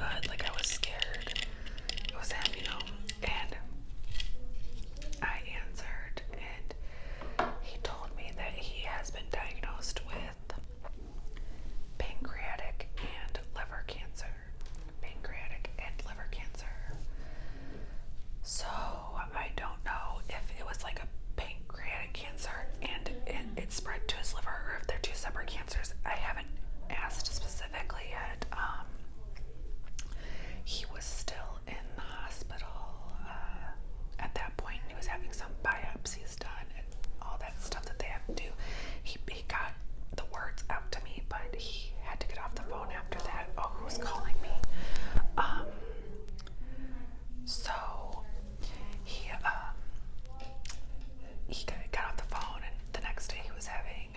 good. Like, I was scared. It was him, and I answered, and he told me that he has been diagnosed with pancreatic and liver cancer. So I don't know if it was like a pancreatic cancer and it spread to his liver, or if they're two separate cancers. I haven't asked specifically yet. He was still in the hospital at that point. He was having some biopsies done and all that stuff that they have to do. He got the words out to me, but he had to get off the phone after that. Oh, who's calling me? So he got off the phone, and the next day he was having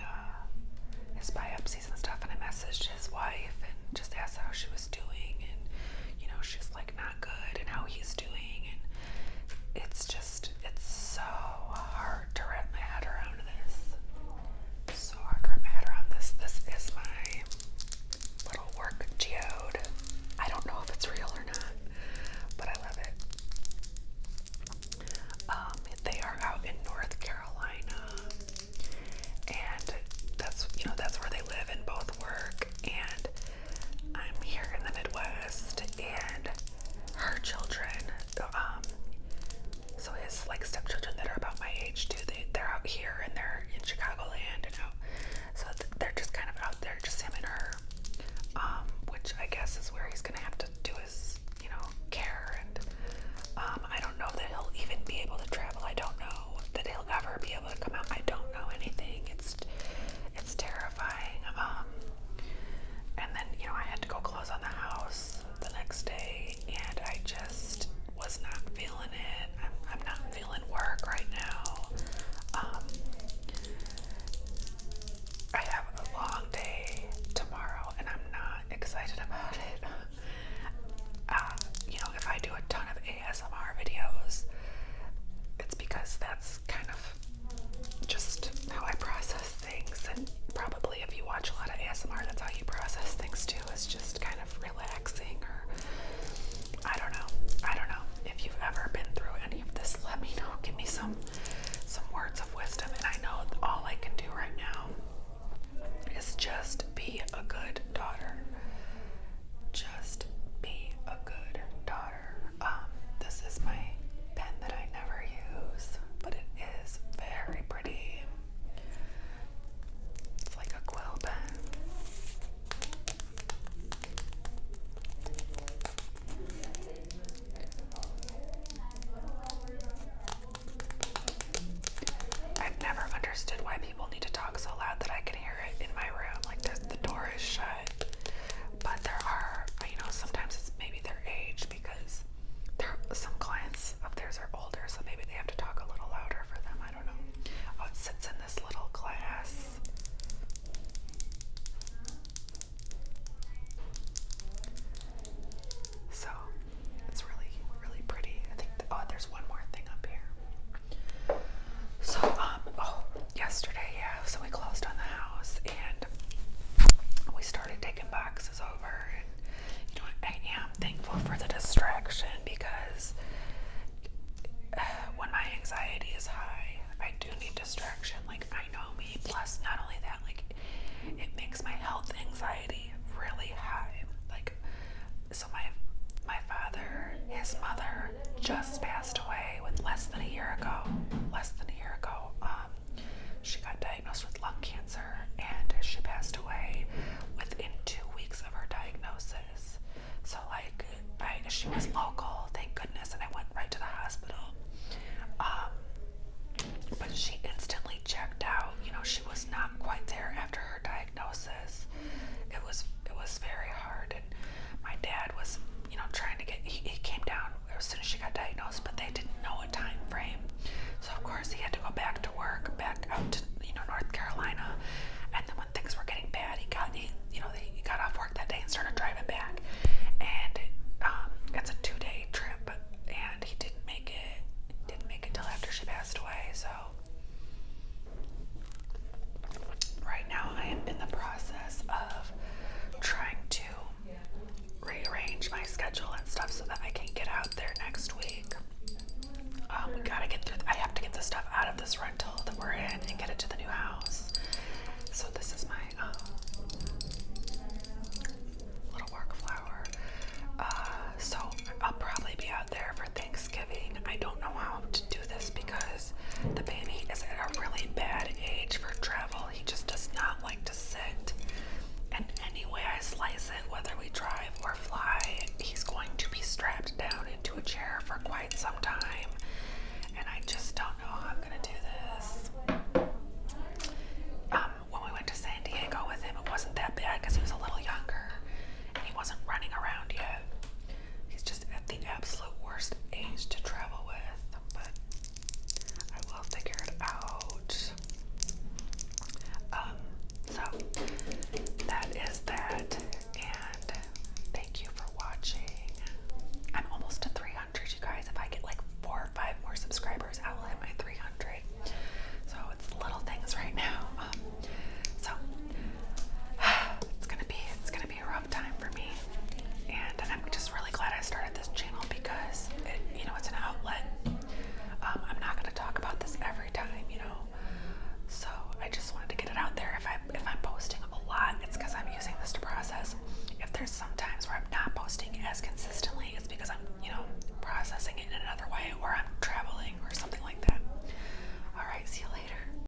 his biopsies and stuff, and I messaged his wife and just asked how she was doing, and she's like, not good, and how he's doing, and it's so hard to wrap my head around this. So hard to wrap my head around this. This is my little work geode. I don't know if it's real or not, but I love it. They are out in North Carolina, and that's where they live and both work, and I'm here in the Midwest, and her children, so his like stepchildren that are about my age too, they're out here, and they're in Chicagoland, and out, so they're just kind of out there, just him and her, which I guess is where he's gonna have to do his care, and I don't know that he'll even be able to travel. I don't know that he'll ever be able to come out. I don't know anything. It's terrifying. And then I had to go close on the house the next day, and I just was not feeling it. I'm not feeling work right now. I have a long day tomorrow, and I'm not excited about it. If I do a ton of ASMR videos, it's because that's kind of just how I process things, and probably if you watch a lot of ASMR, that's how you process things too, is just kind of relaxing, or I don't know. If you've ever been through any of this, let me know. Give me some words of wisdom, and I know all I can do right now is just be a good daughter. Just be a good daughter. This is my pen that I never use, but it is very pretty. It's like a quill pen. I've never understood why people need to talk so loud that I can hear it in my room. Like, the door is shut. But there are, sometimes it's maybe their age, because some clients of theirs are older, so maybe they have to talk a little louder for them. I don't know. Oh, it sits in this little glass. So it's really, really pretty. I think, there's one more thing up here. So, yesterday, so we closed on the house, and we started taking boxes over, and I am thankful for the distraction, because when my anxiety is high, I do need distraction. Like, I know me. Plus, not only that, like, it makes my health anxiety really high. Like, so my father, his mother just